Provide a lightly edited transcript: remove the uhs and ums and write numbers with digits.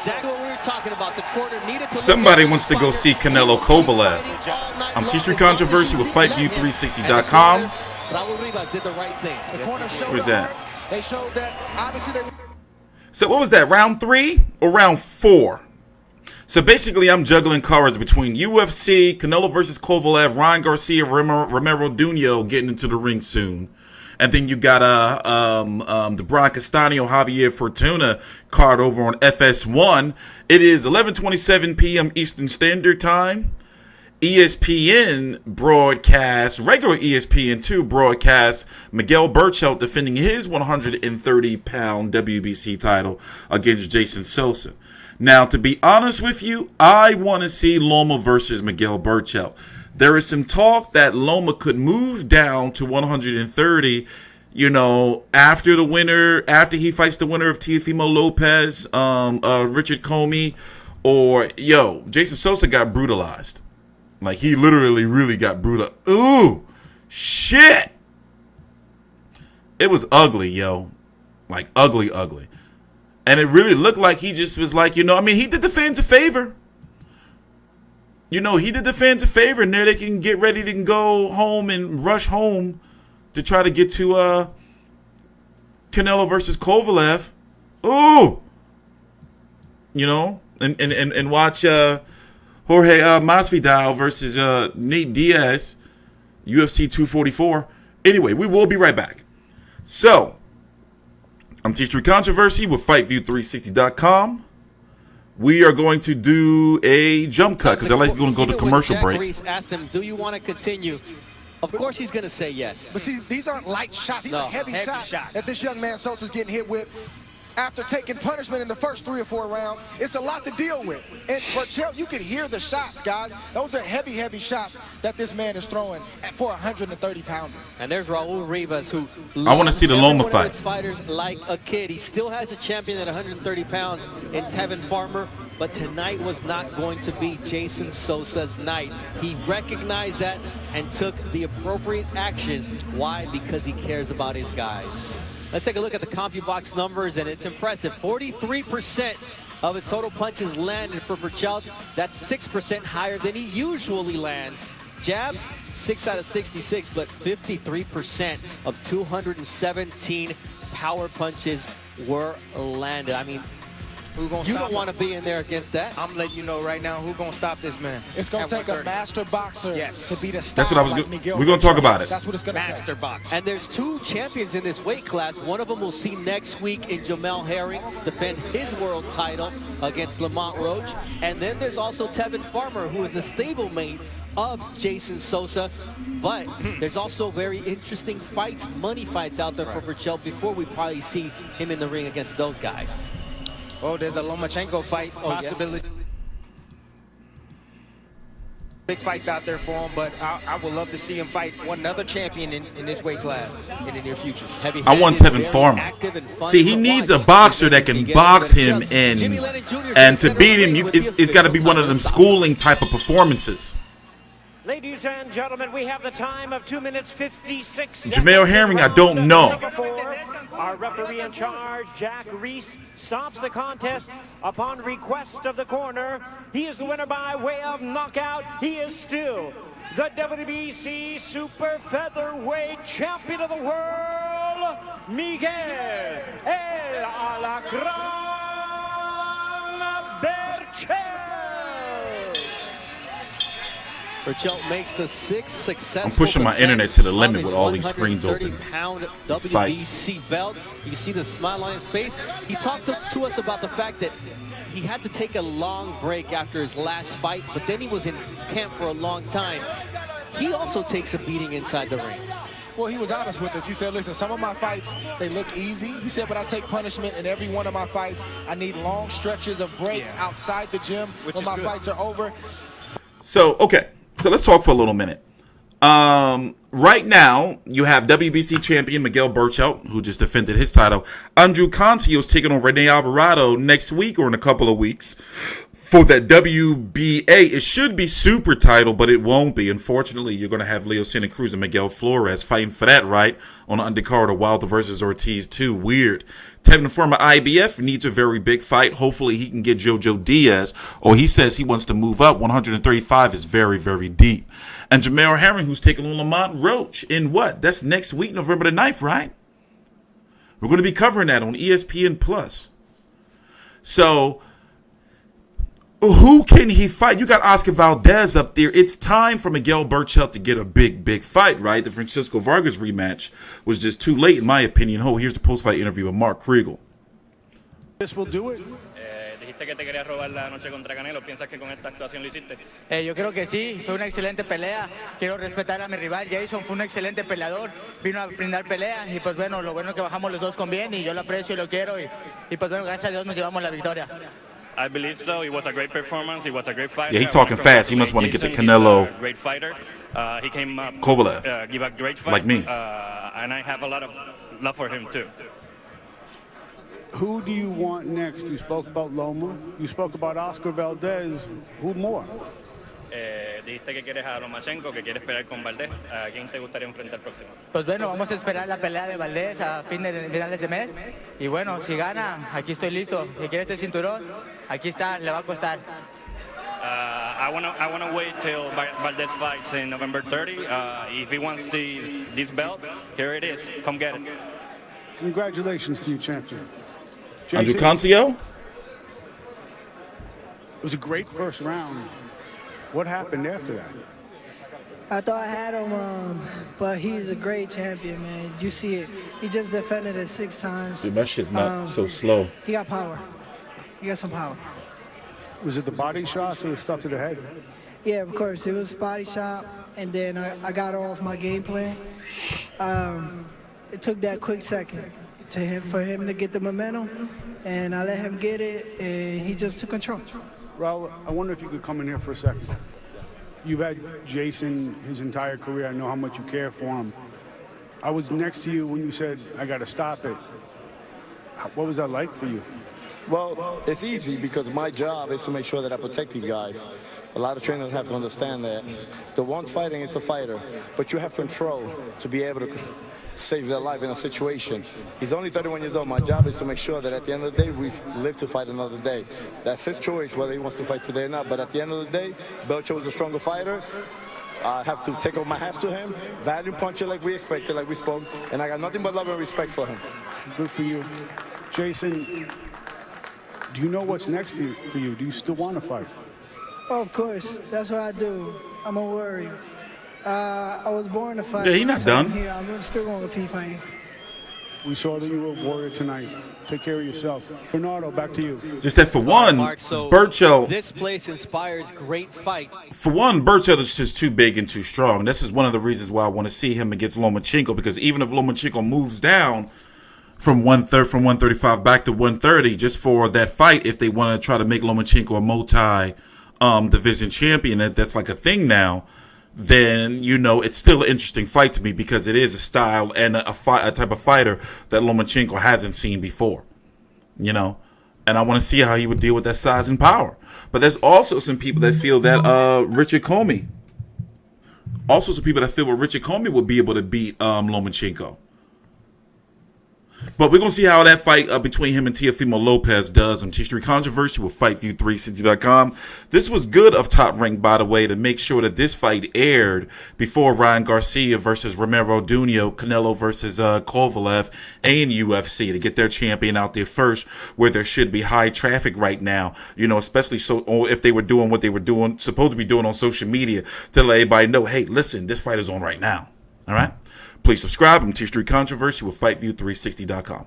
exactly what we were talking about. The corner needed to. Somebody wants to go see Canelo Kovalev. I'm TstreeT Controversy with FightView360.com. Did the right thing. The corner showed Who's that? They showed that obviously they. So what was that, round 3 or round 4? So basically I'm juggling cards between UFC, Canelo versus Kovalev, Ryan Garcia, Romero Duno getting into the ring soon. And then you got the Brian Castaño, Javier Fortuna card over on FS1. It is 11:27 p.m. Eastern Standard Time. ESPN broadcast, regular ESPN2 broadcast, Miguel Berchelt defending his 130-pound WBC title against Jason Sosa. Now, to be honest with you, I want to see LOMA versus Miguel Berchelt. There is some talk that LOMA could move down to 130, you know, after he fights the winner of Teofimo Lopez, Richard Comey, or, Jason Sosa got brutalized. Like, he literally really got brutalized. Ooh, shit. It was ugly, yo. Like, ugly. And it really looked like he just was like, he did the fans a favor. He did the fans a favor, and there they can get ready to go home and rush home to try to get to Canelo versus Kovalev. Ooh. And watch Jorge Masvidal versus Nate Diaz, UFC 244. Anyway, we will be right back. So, I'm TstreeT Controversy with FightView360.com. We are going to do a jump cut because I like going to go to commercial break. Reese asked him, "Do you want to continue?" Of course, he's going to say yes. But see, these aren't light shots; these are heavy shots that this young man Sosa's getting hit with. After taking punishment in the first 3 or 4 rounds, it's a lot to deal with. And Berchelt, you can hear the shots, guys. Those are heavy shots that this man is throwing for a 130-pounder. And there's Raul Rivas, who I want to see the LOMA fight. Fighters like a kid. He still has a champion at 130 pounds in Tevin Farmer, but tonight was not going to be Jason Sosa's night. He recognized that and took the appropriate action. Why? Because he cares about his guys. Let's take a look at the CompuBox numbers, and it's impressive. 43% of his total punches landed for Berchelt. That's 6% higher than he usually lands. Jabs, 6 out of 66, but 53% of 217 power punches were landed. I mean, you don't want to be in there against that. I'm letting you know right now who's going to stop this man. It's going to take a master boxer to beat a star. That's what I was like We're going to talk about it. That's what it's going to take. Master boxer. And there's 2 champions in this weight class. One of them we'll see next week in Jamel Herring defend his world title against Lamont Roach. And then there's also Tevin Farmer, who is a stablemate of Jason Sosa. But there's also very interesting fights, money fights out there for Berchelt before we probably see him in the ring against those guys. Oh, there's a Lomachenko fight possibility. Yes. Big fights out there for him, but I would love to see him fight another champion in this weight class in the near future. I want Tevin Farmer. See, he needs a boxer that can box him in, and to beat him, it's got to be one of them schooling type of performances. Ladies and gentlemen, we have the time of 2 minutes 56 seconds. Jamel Herring, I don't know. Our referee in charge, Jack Reese, stops the contest upon request of the corner. He is the winner by way of knockout. He is still the WBC Super Featherweight Champion of the World, Miguel El Alacran Berchelt. Berchelt makes the 6th successful. I'm pushing my internet to the limit with all these screens open. 130-pound WBC belt. You see the smile on his face. He talked to us about the fact that he had to take a long break after his last fight, but then he was in camp for a long time. He also takes a beating inside the ring. Well, he was honest with us. He said, listen, some of my fights, they look easy. He said, but I take punishment in every one of my fights. I need long stretches of breaks outside the gym when my fights are over. So, okay. So let's talk for a little minute. right now, you have WBC champion Miguel Berchelt, who just defended his title. Andrew Cantillo's taking on Rene Alvarado next week or in a couple of weeks for that WBA. It should be super title, but it won't be. Unfortunately, you're going to have Leo Santa Cruz and Miguel Flores fighting for that, right? On the undercard of Wilder versus Ortiz, too. Weird. Tevin Farmer IBF needs a very big fight. Hopefully, he can get Jojo Diaz, or he says he wants to move up. 135 is very, very deep. And Jamel Herring, who's taking on Lamont Roach in what? That's next week, November the 9th, right? We're going to be covering that on ESPN+. So, who can he fight? You got Oscar Valdez up there. It's time for Miguel Berchelt to get a big, big fight, right? The Francisco Vargas rematch was just too late, in my opinion. Oh, here's the post-fight interview with Mark Kriegel. This will do it. Dijiste que te querías robar la noche contra Canelo. ¿Piensas que con esta actuación lo hiciste? Yo creo que sí, fue una excelente pelea. Quiero respetar a mi rival, Jason, fue un excelente peleador. Vino a brindar pelea y pues bueno, lo bueno es que bajamos los dos con bien y yo lo aprecio y lo quiero y pues bueno, gracias a Dios nos llevamos la victoria. I believe so. It was a great performance. It was a great fight. Yeah, he talking fast. He must want to get the Canelo. He's a great fighter. He came up. Kovalev. Give a great fight. Like me. And I have a lot of love for him too. Who do you want next? You spoke about Loma. You spoke about Oscar Valdez. Who more? Dijiste que quieres a Lomachenko, que quieres pelear con Valdez. ¿A quién te gustaría enfrentar próximo? Pues bueno, vamos a esperar la pelea de Valdez a finales de mes. Y bueno, si gana, aquí estoy listo. Si quiere este cinturón, aquí está, le va a costar. I wanna wait till Valdez fights in November 30. If he wants this belt, here it is. Come get it. Congratulations to you, champion. Andrew Cantillo? It was a great first round. What happened after that? I thought I had him, but he's a great champion, man. You see it. He just defended it 6 times. Dude, that shit's not so slow. He got power. He got some power. Was it the body shots or the stuff to the head? Yeah, of course. It was body shot, and then I got off my game plan. It took that quick second for him to get the momentum, and I let him get it, and he just took control. Raul, I wonder if you could come in here for a second. You've had Jason his entire career. I know how much you care for him. I was next to you when you said, I got to stop it. What was that like for you? Well, it's easy because my job is to make sure that I protect these guys. A lot of trainers have to understand that. The one fighting is a fighter, but you have control to be able to save their life in a situation. He's only 31 years old. My job is to make sure that at the end of the day, we live to fight another day. That's his choice whether he wants to fight today or not. But at the end of the day, Berchelt was a stronger fighter. I have to take off my hats to him, value puncher like we expected, like we spoke, and I got nothing but love and respect for him. Good for you. Jason, do you know what's next for you? Do you still want to fight? Oh, of course. That's what I do. I'm a warrior. I was born to fight. Yeah, he's not done. Here. I'm still going to keep fighting. We saw that you were a warrior tonight. Take care of yourself. Bernardo, back to you. Just that for one, Mark, so Berchelt. This place inspires great fights. For one, Berchelt is just too big and too strong. This is one of the reasons why I want to see him against Lomachenko, because even if Lomachenko moves down from 135 back to 130 just for that fight, if they want to try to make Lomachenko a multi-division champion, that's like a thing now, then, you know, it's still an interesting fight to me because it is a style and a type of fighter that Lomachenko hasn't seen before, you know, and I want to see how he would deal with that size and power. But there's also some people that feel that Richard Comey would be able to beat Lomachenko. But we're going to see how that fight between him and Teofimo Lopez does on TstreeT Controversy with FightView360.com. This was good of Top Rank, by the way, to make sure that this fight aired before Ryan Garcia versus Romero Dunio, Canelo versus Kovalev, and UFC to get their champion out there first, where there should be high traffic right now. You know, especially so if they were doing what they were doing, supposed to be doing on social media, to let everybody know, hey, listen, this fight is on right now. All right? Please subscribe. I'm TstreeT Controversy with FightView360.com.